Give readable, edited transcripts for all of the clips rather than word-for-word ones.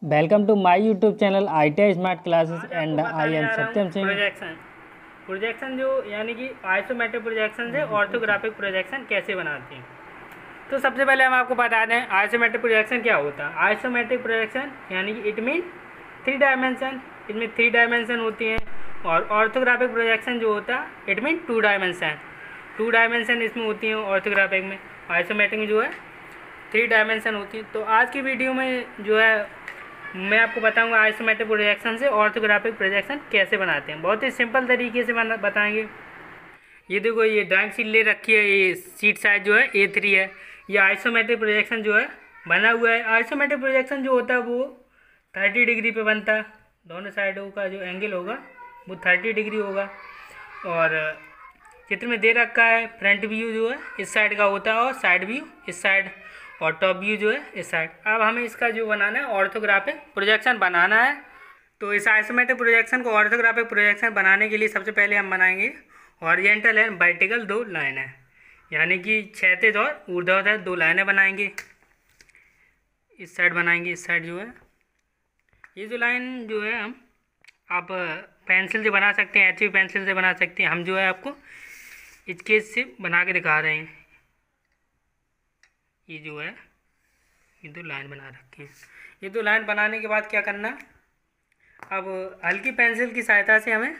Welcome to my YouTube channel ITI smart classes आज and आपको आई बताने एम जा रहा सत्यम हूँ सिंह। प्रोजेक्शन जो यानी कि आइसोमेट्रिक प्रोजेक्शन से ऑर्थोग्राफिक प्रोजेक्शन कैसे बनाते हैं। तो सबसे पहले हम आपको बता दें आइसोमेट्रिक प्रोजेक्शन क्या होता है। आइसोमेट्रिक प्रोजेक्शन यानी कि इट मीन थ्री डायमेंशन, इसमें थ्री डायमेंशन होती हैं। और ऑर्थोग्राफिक प्रोजेक्शन जो होता है इट मीन टू डायमेंशन इसमें होती हैं ऑर्थोग्राफिक में। आइसोमेट्रिक में जो है थ्री डायमेंशन होती है। तो आज की वीडियो में जो है मैं आपको बताऊंगा आइसोमेट्रिक प्रोजेक्शन से ऑर्थोग्राफिक प्रोजेक्शन कैसे बनाते हैं। बहुत ही सिंपल तरीके से बताएंगे। ये देखो, ये ड्राइंग शीट ले रखी है, ये शीट साइज जो है A3 है। ये आइसोमेट्रिक प्रोजेक्शन जो है बना हुआ है। आइसोमेट्रिक प्रोजेक्शन जो होता है वो 30 डिग्री पे बनता है। दोनों साइडों का जो एंगल होगा वो 30 डिग्री होगा। और चित्र में दे रखा है फ्रंट व्यू जो है इस साइड का होता है और साइड व्यू इस साइड और टॉप व्यू जो है इस साइड। अब हमें इसका जो बनाना है ऑर्थोग्राफिक प्रोजेक्शन बनाना है। तो इस आइसोमेट्रिक प्रोजेक्शन को ऑर्थोग्राफिक प्रोजेक्शन बनाने के लिए सबसे पहले हम बनाएंगे हॉरिजॉन्टल एंड वर्टिकल दो लाइनें, यानी कि क्षैतिज और ऊर्ध्वाधर दो लाइनें बनाएंगे। इस साइड बनाएंगे, इस साइड जो है ये जो लाइन जो है हम आप पेंसिल से बना सकते हैं, HB पेंसिल से बना सकते हैं। हम जो है आपको स्केच से बना के दिखा रहे हैं। ये जो है ये दो लाइन बना रखी है। ये दो लाइन बनाने के बाद क्या करना, अब हल्की पेंसिल की सहायता से हमें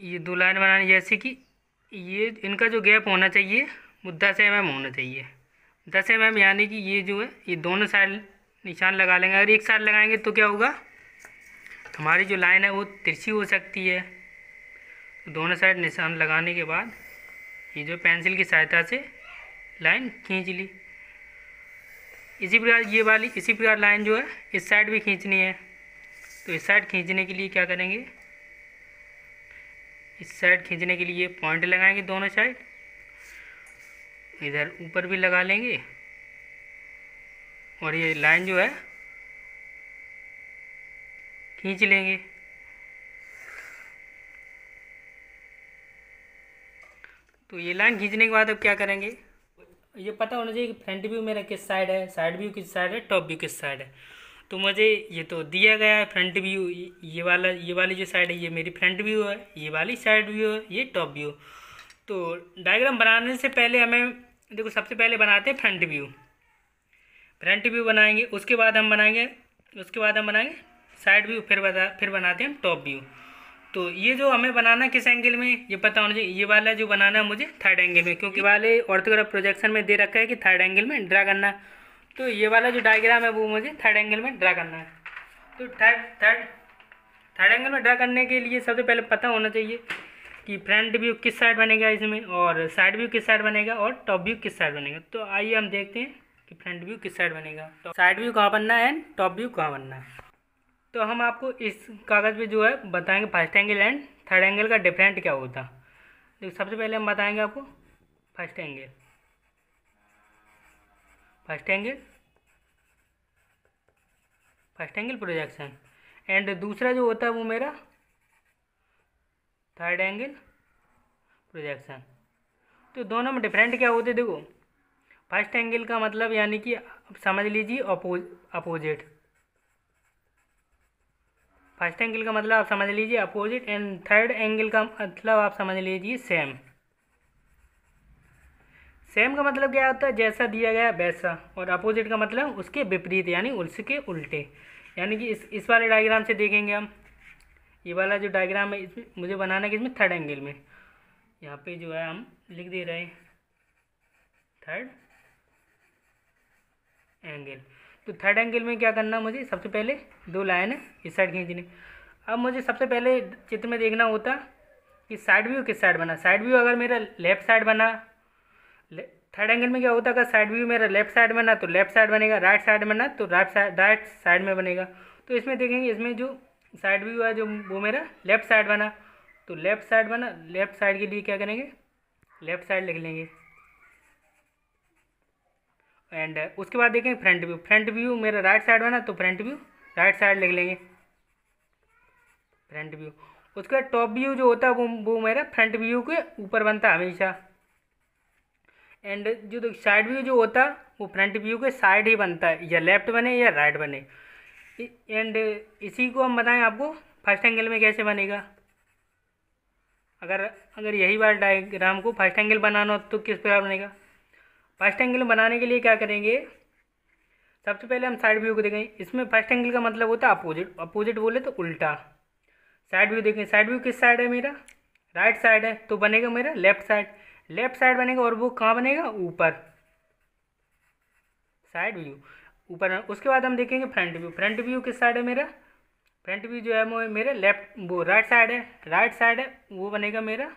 ये दो लाइन बनानी, जैसे कि ये इनका जो गैप होना चाहिए वो 10 mm होना चाहिए। 10 mm यानी कि ये जो है ये दोनों साइड निशान लगा लेंगे। अगर एक साइड लगाएंगे तो क्या होगा, हमारी जो लाइन है वो तिरछी हो सकती है। तो दोनों साइड निशान लगाने के बाद ये जो पेंसिल की सहायता से लाइन खींच ली। इसी प्रकार लाइन जो है इस साइड भी खींचनी है। तो इस साइड खींचने के लिए क्या करेंगे, इस साइड खींचने के लिए पॉइंट लगाएंगे दोनों साइड। इधर ऊपर भी लगा लेंगे और ये लाइन जो है खींच लेंगे। तो ये लाइन खींचने के बाद अब क्या करेंगे, ये पता होना चाहिए कि फ्रंट व्यू मेरा किस साइड है, साइड व्यू किस साइड है, टॉप व्यू किस साइड है। तो मुझे ये तो दिया गया है फ्रंट व्यू, ये वाली जो साइड है ये मेरी फ्रंट व्यू है, ये वाली साइड व्यू है, ये टॉप व्यू। तो डायग्राम बनाने से पहले हमें देखो, सबसे पहले बनाते हैं फ्रंट व्यू बनाएंगे। उसके बाद हम बनाएंगे साइड व्यू, फिर बनाते हैं हम टॉप व्यू। तो ये जो हमें बनाना किस एंगल में ये पता होना चाहिए। ये वाला जो बनाना है मुझे थर्ड एंगल में, क्योंकि वाले ऑर्थोग्राफ प्रोजेक्शन में दे रखा है कि थर्ड एंगल में ड्रा करना है। तो ये वाला जो डायग्राम है वो मुझे थर्ड एंगल में ड्रा करना है। तो थर्ड एंगल में ड्रा करने के लिए सबसे पहले पता होना चाहिए कि फ्रंट व्यू किस साइड बनेगा इसमें, और साइड व्यू किस साइड बनेगा, और टॉप व्यू किस साइड बनेगा। तो आइए हम देखते हैं कि फ्रंट व्यू किस साइड बनेगा, साइड व्यू कहाँ बनना है एंड टॉप व्यू कहाँ बनना है। तो हम आपको इस कागज़ पे जो है बताएंगे first angle and third angle का डिफरेंट क्या होता। तो सबसे पहले हम बताएंगे आपको फर्स्ट एंगल प्रोजेक्शन, एंड दूसरा जो होता है वो मेरा थर्ड एंगल प्रोजेक्शन। तो दोनों में डिफरेंट क्या होते, देखो फर्स्ट एंगल का मतलब यानी कि समझ लीजिए अपोजिट। फर्स्ट एंगल का मतलब आप समझ लीजिए अपोजिट, एंड थर्ड एंगल का मतलब आप समझ लीजिए सेम। सेम का मतलब क्या होता है, जैसा दिया गया वैसा, और अपोजिट का मतलब उसके विपरीत यानी उसके उल्टे। यानी कि इस वाले डायग्राम से देखेंगे हम, ये वाला जो डायग्राम है इसमें मुझे बनाना है कि इसमें थर्ड एंगल में, यहाँ पे जो है हम लिख दे रहे हैं थर्ड एंगल। तो थर्ड एंगल में क्या करना, मुझे सबसे पहले दो लाइन है इस साइड खींचनी। अब मुझे सबसे पहले चित्र में देखना होता कि साइड व्यू किस साइड बना। साइड व्यू अगर मेरा लेफ्ट साइड बना, थर्ड एंगल में क्या होता है, अगर साइड व्यू मेरा लेफ्ट साइड बना तो लेफ्ट साइड बनेगा, राइट साइड बना तो राइट साइड में बनेगा। तो इसमें देखेंगे, इसमें जो साइड व्यू है जो वो मेरा लेफ्ट साइड बना, तो लेफ्ट साइड के लिए क्या करेंगे, लेफ्ट साइड लिख लेंगे। एंड उसके बाद देखेंगे फ्रंट व्यू मेरा राइट साइड बना तो फ्रंट व्यू राइट साइड लिख लेंगे, फ्रंट व्यू। उसके बाद टॉप व्यू जो होता है वो मेरा फ्रंट व्यू के ऊपर बनता है हमेशा। एंड जो साइड व्यू जो होता है वो फ्रंट व्यू के साइड ही बनता है, या लेफ्ट बने या राइट बने। एंड इसी को हम बताएं आपको फर्स्ट एंगल में कैसे बनेगा। अगर अगर यही बार डायग्राम को फर्स्ट एंगल बनाना हो तो किस प्रकार बनेगा। फर्स्ट एंगल बनाने के लिए क्या करेंगे, सबसे पहले हम साइड व्यू को देखेंगे। इसमें फर्स्ट एंगल का मतलब होता है अपोजिट, अपोजिट बोले तो उल्टा। साइड व्यू देखें, साइड व्यू किस साइड है मेरा, राइट साइड है, तो बनेगा मेरा लेफ्ट साइड, लेफ्ट साइड बनेगा। और वो कहाँ बनेगा, ऊपर, साइड व्यू ऊपर। उसके बाद हम देखेंगे फ्रंट व्यू, फ्रंट व्यू किस साइड है मेरा, फ्रंट व्यू जो है वो मेरा लेफ्ट, वो राइट साइड है, राइट साइड है, वो बनेगा मेरा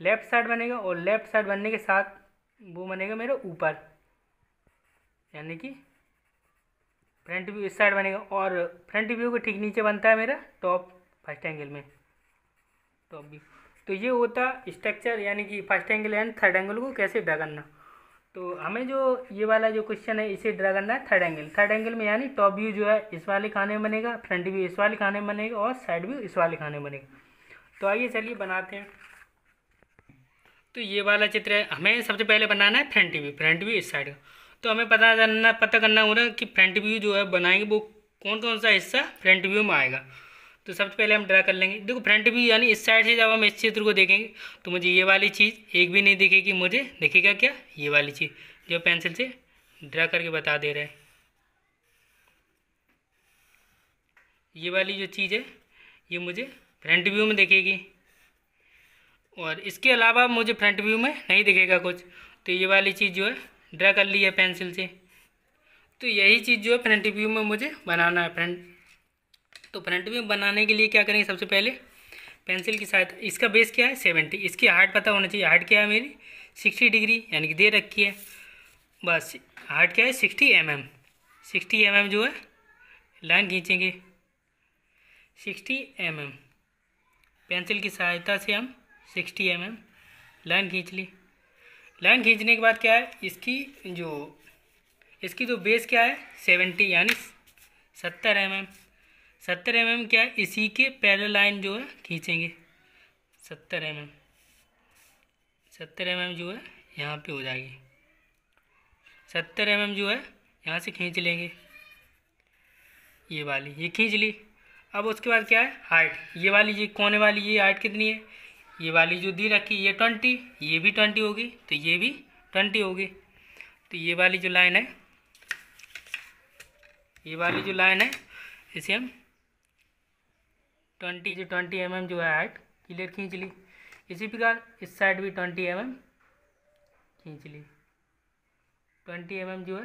लेफ्ट साइड बनेगा। और लेफ्ट साइड बनने के साथ वो बनेगा मेरा ऊपर, यानी कि फ्रंट व्यू इस साइड बनेगा। और फ्रंट व्यू के ठीक नीचे बनता है मेरा टॉप, फर्स्ट एंगल में टॉप व्यू। तो ये होता स्ट्रक्चर, यानी कि first angle and third angle को कैसे ड्रा करना। तो हमें जो ये वाला जो क्वेश्चन है इसे ड्रा करना है थर्ड एंगल। थर्ड एंगल में यानी टॉप व्यू जो है इस वाले खाने में बनेगा, फ्रंट व्यू इस वाले खाने में बनेगा, और साइड व्यू इस वाले खाने में बनेगा। तो आइए चलिए बनाते हैं। तो ये वाला चित्र है, हमें सबसे पहले बनाना है फ्रंट व्यू, फ्रंट व्यू इस साइड का। तो हमें पता करना हो रहा है कि फ्रंट व्यू जो है बनाएंगे वो कौन कौन सा हिस्सा फ्रंट व्यू में आएगा। तो सबसे पहले हम ड्रा कर लेंगे। देखो फ्रंट व्यू यानी इस साइड से जब हम इस चित्र को देखेंगे तो मुझे ये वाली चीज़ एक भी नहीं दिखेगी, मुझे दिखेगा क्या, ये वाली चीज़ जो पेंसिल से ड्रा करके बता दे रहे हैं। ये वाली जो चीज़ है ये मुझे फ्रंट व्यू में दिखेगी, और इसके अलावा मुझे फ्रंट व्यू में नहीं दिखेगा कुछ। तो ये वाली चीज़ जो है ड्रा कर ली है पेंसिल से। तो यही चीज़ जो है फ्रंट व्यू में मुझे बनाना है। तो फ्रंट व्यू बनाने के लिए क्या करेंगे, सबसे पहले पेंसिल की सहायता, इसका बेस क्या है 70, इसकी हाइट पता होना चाहिए। हाइट क्या है मेरी 60 डिग्री, यानी कि दे रखी है। बस हाइट क्या है 60 mm, 60 mm जो है लाइन खींचेंगे 60 mm, पेंसिल की सहायता से हम 60 mm लाइन खींच ली। लाइन खींचने के बाद क्या है, इसकी जो बेस क्या है 70 यानी 70 mm, 70 mm क्या है, इसी के पैरेलल लाइन जो है खींचेंगे 70 mm, 70 mm जो है यहाँ पे हो जाएगी। 70 mm जो है यहाँ से खींच लेंगे, ये वाली ये खींच ली। अब उसके बाद क्या है हाइट, ये वाली ये कोने वाली ये हाइट कितनी है, ये वाली जो दी रखी ये 20, ये भी 20 होगी, तो ये भी 20 होगी। तो ये वाली जो लाइन है, ये वाली जो लाइन है इसे हम 20 mm जो है हाइट क्लियर खींच ली। इसी प्रकार इस साइड भी 20 mm खींच ली, 20 mm जो है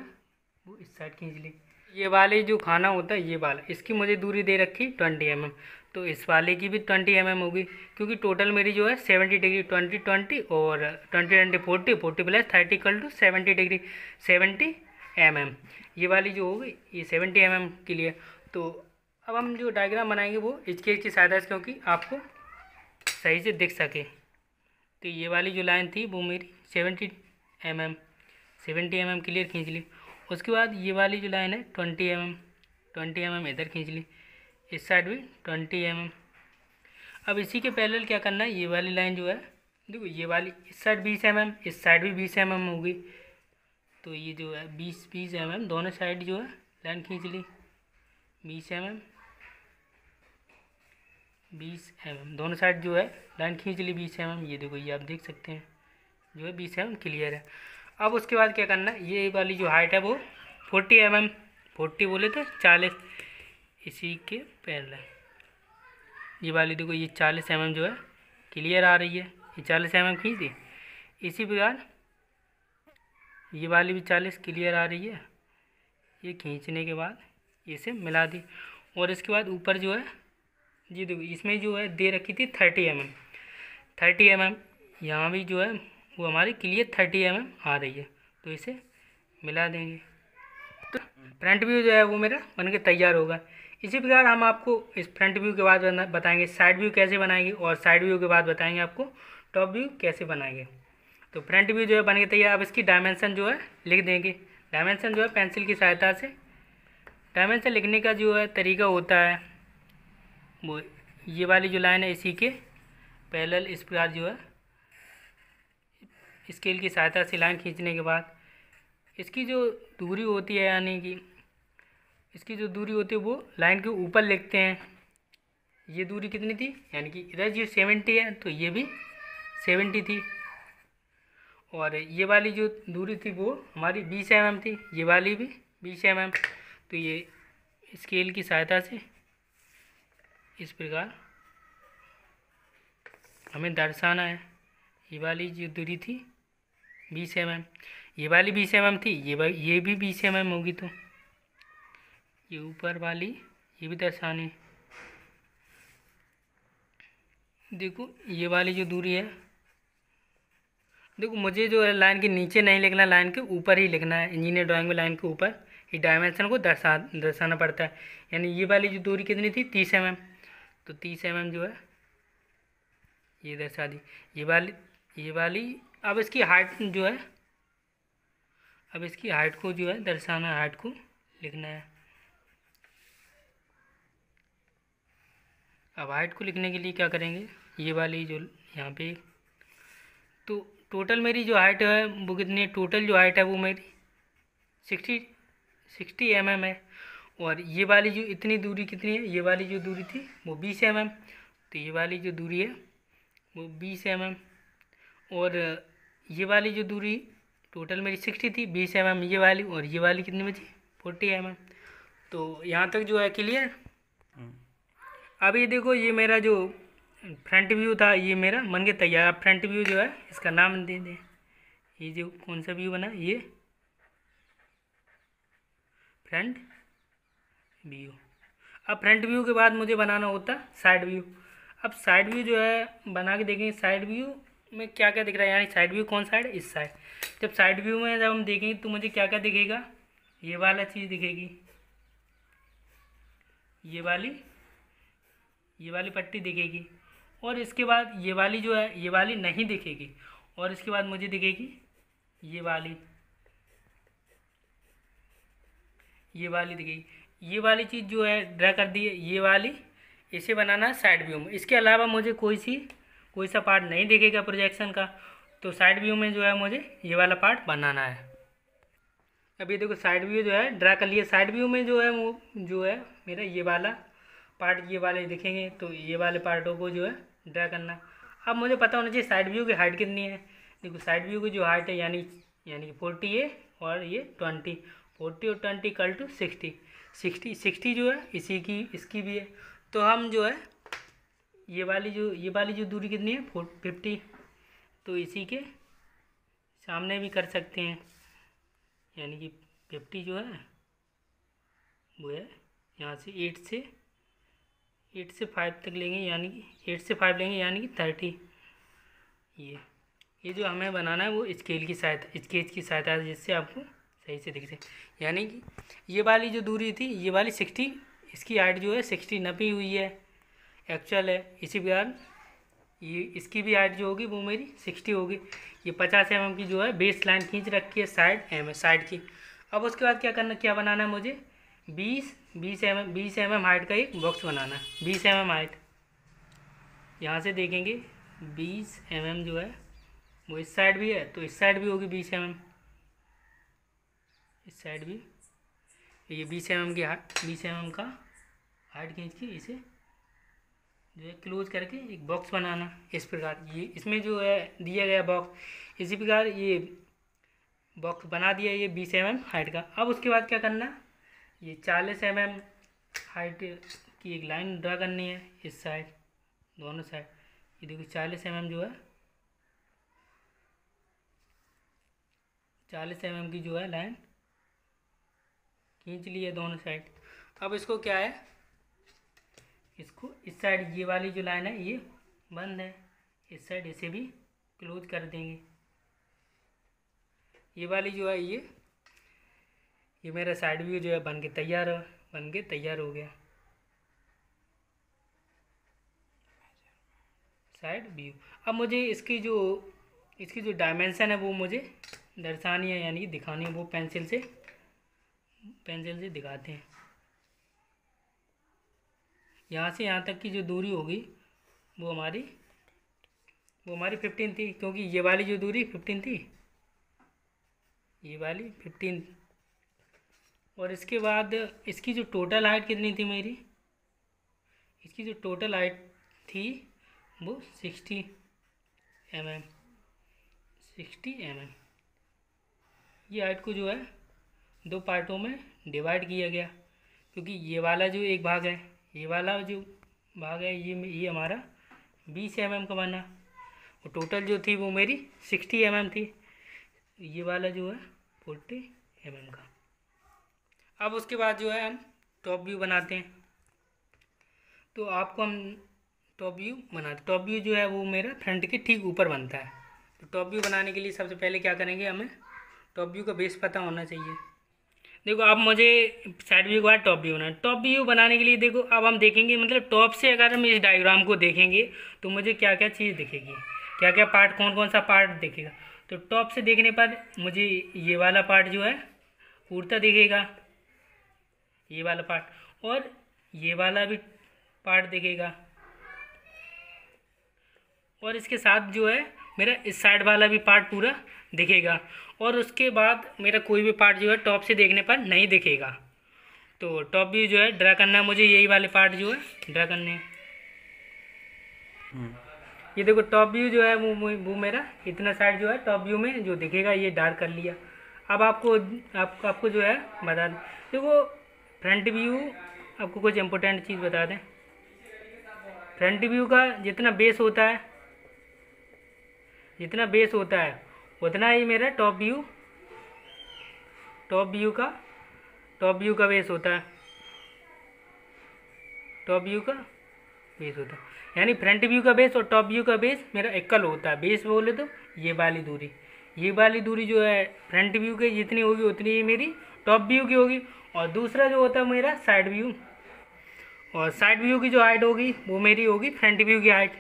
वो इस साइड खींच ली। ये वाले जो खाना होता है ये वाला, इसकी मुझे दूरी दे रखी 20 mm, तो इस वाले की भी 20 mm होगी, क्योंकि टोटल मेरी जो है 70 डिग्री 20 और 20 40 plus 30 equal to 70 degree 70 mm। ये वाली जो होगी ये 70 mm के लिए। तो अब हम जो डायग्राम बनाएंगे वो स्केच की सहायता से, क्योंकि आपको सही से दिख सके। तो ये वाली जो लाइन थी वो मेरी 70 mm क्लियर खींच ली। उसके बाद ये वाली जो लाइन है 20 mm इधर खींच ली, इस साइड भी 20 mm। अब इसी के पैरेलल क्या करना है, ये वाली लाइन जो है देखो, ये वाली इस साइड 20 mm, इस साइड भी 20 mm होगी। तो ये जो है 20 mm दोनों साइड जो है लाइन खींच ली, 20 mm दोनों साइड जो है लाइन खींच ली 20 mm। ये देखो, ये आप देख सकते हैं जो है 20 mm क्लियर है। अब उसके बाद क्या करना है, ये वाली जो हाइट है वो 40 mm, 40 बोले तो 40, इसी के पैरेलल ये वाली देखो ये 40 mm जो है क्लियर आ रही है, ये 40 mm खींच दी। इसी प्रकार ये वाली भी 40 क्लियर आ रही है, ये खींचने के बाद इसे मिला दी। और इसके बाद ऊपर जो है ये देखो, इसमें जो है दे रखी थी 30 mm, यहाँ भी जो है वो हमारी क्लियर 30 mm आ रही है, तो इसे मिला देंगे। तो फ्रंट व्यू जो है वो मेरा बन के तैयार होगा। इसी प्रकार हम आपको इस फ्रंट व्यू के बाद बताएंगे साइड व्यू कैसे बनाएंगे, और साइड व्यू के बाद बताएंगे आपको टॉप व्यू कैसे बनाएंगे। तो फ्रंट व्यू जो है बन के तैयार। अब इसकी डायमेंशन जो है लिख देंगे। डायमेंशन जो है पेंसिल की सहायता से, डायमेंशन लिखने का जो है तरीका होता है वो ये वाली जो लाइन है इसी के पैरेलल इस प्रकार जो है स्केल की सहायता से लाइन खींचने के बाद इसकी जो दूरी होती है, यानी कि इसकी जो दूरी होती है वो लाइन के ऊपर लिखते हैं। ये दूरी कितनी थी, यानी कि इधर ये 70 है तो ये भी 70 थी, और ये वाली जो दूरी थी वो हमारी 20 mm थी, ये वाली भी 20 mm। तो ये स्केल की सहायता से इस प्रकार हमें दर्शाना है। ये वाली जो दूरी थी 20 mm, ये वाली 20 mm थी, ये भी 20 mm होगी, तो ये ऊपर वाली ये भी दर्शानी है। देखो ये वाली जो दूरी है, देखो मुझे जो है लाइन के नीचे नहीं लिखना, लाइन के ऊपर ही लिखना है। इंजीनियर ड्राइंग में लाइन के ऊपर ये डायमेंशन को दर्शाना पड़ता है। यानी ये वाली जो दूरी कितनी थी 30 mm, तो 30 mm जो है ये दर्शा दी। ये वाली अब इसकी हाइट जो है, अब इसकी हाइट को जो है दर्शाना, हाइट को लिखना है। अब हाइट को लिखने के लिए क्या करेंगे, ये वाली जो यहाँ पे, तो टोटल मेरी जो हाइट है वो कितनी है, टोटल जो हाइट है वो मेरी 60 mm है, और ये वाली जो इतनी दूरी कितनी है, ये वाली जो दूरी थी वो 20 mm, तो ये वाली जो दूरी है वो 20 mm, और ये वाली जो दूरी टोटल मेरी 60 थी, 20 mm ये वाली, और ये वाली कितनी बची 40 mm। तो यहाँ तक जो है क्लियर। अब ये देखो ये मेरा जो फ्रंट व्यू था ये मेरा बन के तैयार। अब फ्रंट व्यू जो है इसका नाम दे दें, ये जो कौन सा व्यू बना, ये फ्रंट व्यू। अब फ्रंट व्यू के बाद मुझे बनाना होता साइड व्यू। अब साइड व्यू जो है बना के देखेंगे साइड व्यू में क्या क्या दिख रहा है, यानी साइड व्यू कौन साइड, इस साइड। जब साइड व्यू में जब हम देखेंगे तो मुझे क्या क्या दिखेगा, ये वाला चीज़ दिखेगी, ये वाली पट्टी दिखेगी, और इसके बाद ये वाली जो है ये वाली नहीं दिखेगी, और इसके बाद मुझे दिखेगी ये वाली दिखेगी। ये वाली चीज़ जो है ड्रा कर दी है, ये वाली, इसे बनाना है साइड व्यू में। इसके अलावा मुझे कोई सा पार्ट नहीं दिखेगा प्रोजेक्शन का, तो साइड व्यू में जो है मुझे ये वाला पार्ट बनाना है। अभी देखो साइड व्यू जो है ड्रा कर लिया। साइड व्यू में जो है वो जो है मेरा ये वाला पार्ट, ये वाले दिखेंगे, तो ये वाले पार्टों को जो है ड्रा करना। अब मुझे पता होना चाहिए साइड व्यू की हाइट कितनी है। देखो साइड व्यू की जो हाइट है यानी कि 40 है, और ये 20, 40 और 20 इक्वल टू 60 जो है इसकी भी है। तो हम जो है ये वाली जो दूरी कितनी है 50, तो इसी के सामने भी कर सकते हैं, यानी कि 50 जो है वो है यहाँ से 8 से 5 तक लेंगे, यानी कि 8 से 5 लेंगे, यानी कि 30। ये जो हमें बनाना है वो स्केच की सहायता है, जिससे आपको सही से दिख जाए। यानी कि ये वाली जो दूरी थी ये वाली 60, इसकी हाइट जो है 60 नपी हुई है, एक्चुअल है। इसी प्रकार ये इसकी भी हाइट जो होगी वो मेरी 60 होगी। ये 50 mm की जो है बेस लाइन खींच रखी है साइड की। अब उसके बाद क्या बनाना है मुझे, 20 mm हाइट का एक बॉक्स बनाना है। 20 mm हाइट, यहाँ से देखेंगे 20 mm जो है वो इस साइड भी है, तो इस साइड भी होगी 20 mm, इस साइड भी। ये 20 mm का हाइट खींच के इसे जो है क्लोज करके एक बॉक्स बनाना इस प्रकार। ये इसमें जो है दिया गया बॉक्स, इसी प्रकार ये बॉक्स बना दिया ये 20 mm हाइट का। अब उसके बाद क्या करना, ये 40 mm हाइट की एक लाइन ड्रा करनी है इस साइड, दोनों साइड। ये देखो 40 mm जो है 40 mm की जो है लाइन खींच ली है दोनों साइड। अब इसको क्या है, इसको इस साइड ये वाली जो लाइन है ये बंद है, इस साइड इसे भी क्लोज कर देंगे। ये वाली जो है ये मेरा साइड व्यू जो है बन के तैयार हो गया साइड व्यू। अब मुझे इसकी जो डायमेंशन है वो मुझे दर्शानी है, यानी कि दिखानी है। वो पेंसिल से दिखाते हैं। यहाँ से यहाँ तक की जो दूरी होगी वो वो हमारी 15 थी, क्योंकि ये वाली जो दूरी 15 थी, ये वाली 15। और इसके बाद इसकी जो टोटल हाइट कितनी थी मेरी, इसकी जो टोटल हाइट थी वो 60 mm, 60 mm। ये हाइट को जो है दो पार्टों में डिवाइड किया गया, क्योंकि ये वाला जो एक भाग है, ये वाला जो भाग है, ये हमारा 20 mm का बना, और टोटल जो थी वो मेरी 60 mm थी। ये वाला जो है 40 mm का। अब उसके बाद जो है हम टॉप व्यू बनाते हैं। तो आपको हम टॉप व्यू बनाते, टॉप व्यू जो है वो मेरा फ्रंट के ठीक ऊपर बनता है। तो टॉप व्यू बनाने के लिए सबसे पहले क्या करेंगे, हमें टॉप व्यू का बेस पता होना चाहिए। देखो अब मुझे साइड व्यू के बाद टॉप व्यू बनाना, टॉप व्यू बनाने के लिए देखो अब हम देखेंगे, मतलब टॉप से अगर हम इस डायग्राम को देखेंगे तो मुझे क्या क्या चीज़ दिखेगी, क्या क्या पार्ट, कौन कौन सा पार्ट दिखेगा। तो टॉप से देखने पर मुझे ये वाला पार्ट जो है पूर्णतः दिखेगा, ये वाला पार्ट, और ये वाला भी पार्ट दिखेगा, और इसके साथ जो है मेरा इस साइड वाला भी पार्ट पूरा दिखेगा। और उसके बाद मेरा कोई भी पार्ट जो है टॉप से देखने पर नहीं दिखेगा। तो टॉप व्यू जो है ड्रा करना है मुझे, यही वाले पार्ट जो है ड्रा करने हैं। ये देखो टॉप व्यू जो है वो मेरा इतना साइड जो है टॉप व्यू में जो दिखेगा ये डार्क कर लिया। अब आपको जो है बता दें, देखो फ्रंट व्यू आपको कुछ इम्पोर्टेंट चीज़ बता दें। फ्रंट व्यू का जितना बेस होता है, उतना ही मेरा टॉप व्यू का बेस होता है, टॉप व्यू का बेस होता है। यानी फ्रंट व्यू का बेस और टॉप व्यू का बेस मेरा इक्वल होता है। बेस बोले तो ये वाली दूरी जो है फ्रंट व्यू की जितनी होगी उतनी ही मेरी टॉप व्यू की होगी। और दूसरा जो होता है मेरा साइड व्यू, और साइड व्यू की जो हाइट होगी वो मेरी होगी फ्रंट व्यू की हाइट,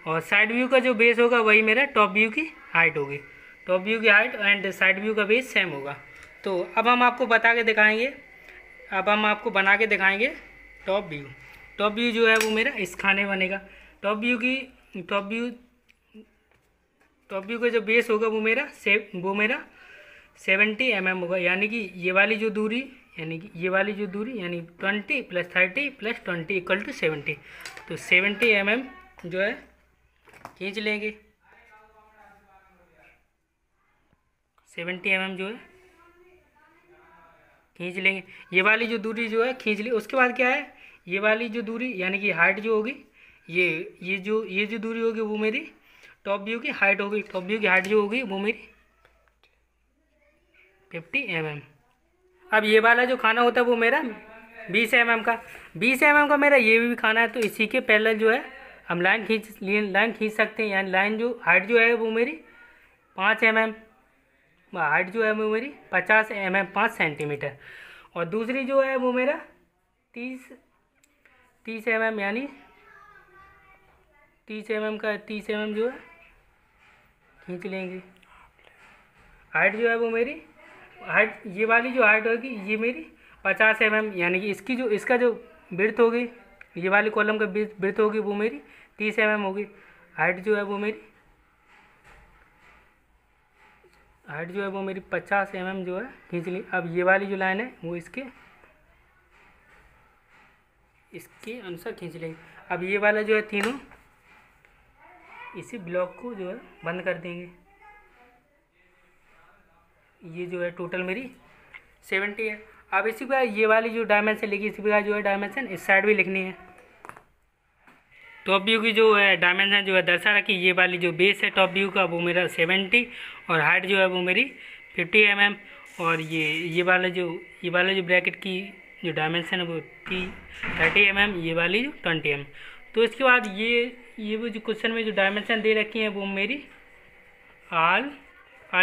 और साइड व्यू का जो बेस होगा वही मेरा टॉप व्यू की हाइट होगी। टॉप व्यू की हाइट एंड साइड व्यू का बेस सेम होगा। तो अब हम आपको बना के दिखाएंगे टॉप व्यू। टॉप व्यू जो है वो मेरा इस खाने बनेगा। टॉप व्यू का जो बेस होगा वो मेरा 70 mm होगा, यानी कि ये वाली जो दूरी यानी 20 + 30 + 20 = 70। तो 70 mm जो है खींच लेंगे, 70 mm जो है खींच लेंगे। ये वाली जो दूरी जो है खींच ली। उसके बाद क्या है, ये वाली जो दूरी यानी कि हाइट जो होगी, ये जो दूरी होगी वो मेरी टॉप व्यू की हाइट होगी। टॉप व्यू की हाइट जो होगी वो मेरी 50 mm। अब ये वाला जो खाना होता है वो मेरा 20 mm का, 20 mm का मेरा ये भी खाना है। तो इसी के पैरेलल जो है हम लाइन खींच सकते हैं। यानी लाइन जो हाइट जो है वो मेरी 5 mm, हाइट जो है वो मेरी 50 mm 5 सेंटीमीटर, और दूसरी जो है वो मेरा 30 mm, यानी 30 mm का 30 mm जो है खींच लेंगे। हाइट जो है वो मेरी हाइट, ये वाली जो हाइट होगी ये मेरी 50 mm, यानी कि इसका जो विड्थ होगी, ये वाली कॉलम का विड्थ होगी वो मेरी 30 mm होगी। हाइट जो है वो मेरी 50 mm जो है खींच ली। अब ये वाली जो लाइन है वो इसके अनुसार खींच लेंगे। अब ये वाला जो है तीनों इसी ब्लॉक को जो है बंद कर देंगे। ये जो है टोटल मेरी 70 है। अब इसी प्रकार ये वाली जो डायमेंशन लिखी, इसी प्रकार जो है डायमेंशन इस साइड भी लिखनी है। टॉप व्यू की जो है डायमेंशन जो है दर्शा रखी, ये वाली जो बेस है टॉप व्यू का वो मेरा 70, और हाइट जो है वो मेरी 50 mm, और ये वाला जो ब्रैकेट की जो डायमेंशन है वो 30 mm, ये वाली जो 20 mm। तो इसके बाद ये वो जो क्वेश्चन में जो डायमेंशन दे रखी है वो मेरी all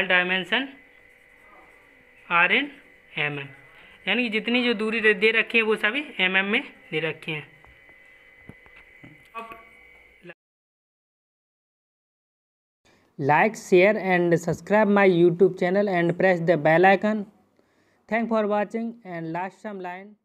dimension are in mm, यानी कि जितनी जो दूरी दे रखी है वो सभी mm में दे रखी हैं। Like, share and subscribe my YouTube channel and press the bell icon. Thanks for watching, and last some line.